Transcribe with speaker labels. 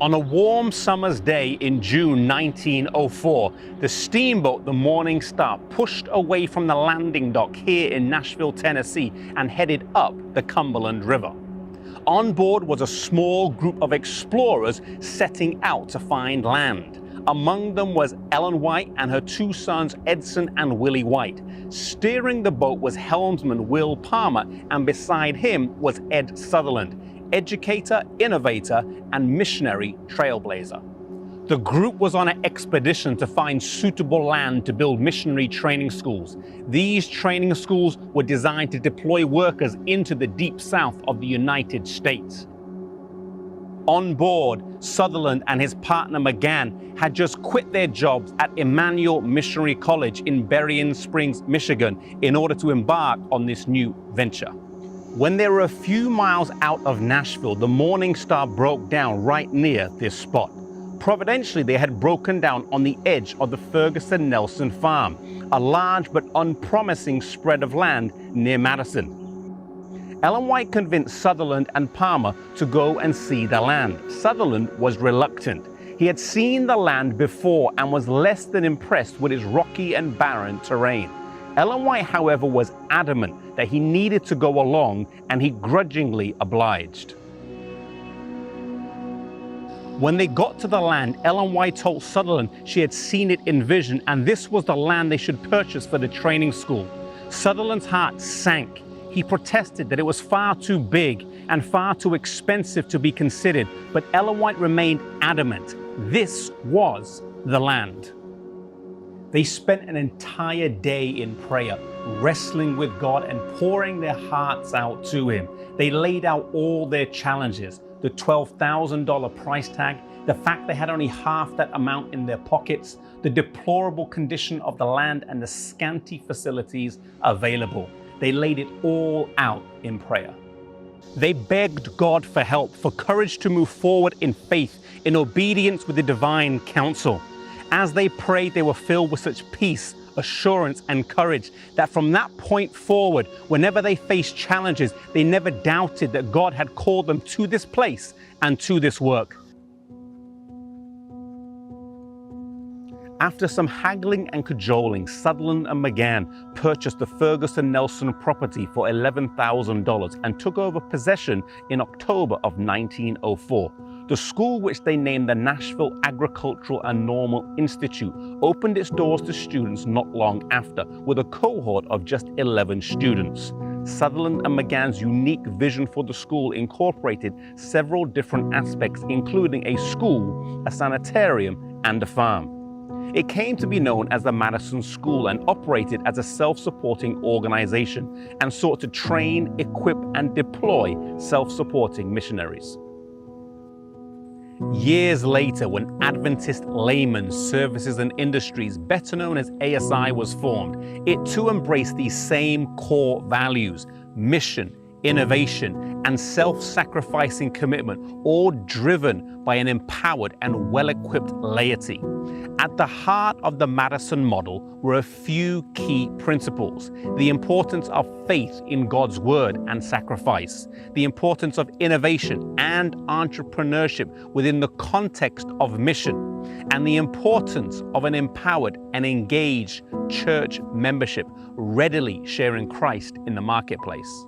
Speaker 1: On a warm summer's day in June 1904, the steamboat, the Morning Star, pushed away from the landing dock here in Nashville, Tennessee, and headed up the Cumberland River. On board was a small group of explorers setting out to find land. Among them was Ellen White and her two sons, Edson and Willie White. Steering the boat was helmsman Will Palmer, and beside him was Ed Sutherland, educator, innovator, and missionary trailblazer. The group was on an expedition to find suitable land to build missionary training schools. These training schools were designed to deploy workers into the deep south of the United States. On board, Sutherland and his partner McGann had just quit their jobs at Emmanuel Missionary College in Berrien Springs, Michigan, in order to embark on this new venture. When they were a few miles out of Nashville, the Morning Star broke down right near this spot. Providentially, they had broken down on the edge of the Ferguson Nelson farm, a large but unpromising spread of land near Madison. Ellen White convinced Sutherland and Palmer to go and see the land. Sutherland was reluctant. He had seen the land before and was less than impressed with its rocky and barren terrain. Ellen White, however, was adamant that he needed to go along, and he grudgingly obliged. When they got to the land, Ellen White told Sutherland she had seen it in vision, and this was the land they should purchase for the training school. Sutherland's heart sank. He protested that it was far too big and far too expensive to be considered, but Ellen White remained adamant. This was the land. They spent an entire day in prayer, wrestling with God and pouring their hearts out to Him. They laid out all their challenges, the $12,000 price tag, the fact they had only half that amount in their pockets, the deplorable condition of the land, and the scanty facilities available. They laid it all out in prayer. They begged God for help, for courage to move forward in faith, in obedience with the divine counsel. As they prayed, they were filled with such peace, assurance, and courage that from that point forward, whenever they faced challenges, they never doubted that God had called them to this place and to this work. After some haggling and cajoling, Sutherland and McGann purchased the Ferguson Nelson property for $11,000 and took over possession in October of 1904. The school, which they named the Nashville Agricultural and Normal Institute, opened its doors to students not long after, with a cohort of just 11 students. Sutherland and McGann's unique vision for the school incorporated several different aspects, including a school, a sanitarium, and a farm. It came to be known as the Madison School and operated as a self-supporting organization and sought to train, equip, and deploy self-supporting missionaries. Years later, when Adventist Laymen's Services and Industries, better known as ASI, was formed, it too embraced these same core values: mission, innovation, and self-sacrificing commitment, all driven by an empowered and well-equipped laity. At the heart of the Madison model were a few key principles: the importance of faith in God's word and sacrifice, the importance of innovation and entrepreneurship within the context of mission, and the importance of an empowered and engaged church membership readily sharing Christ in the marketplace.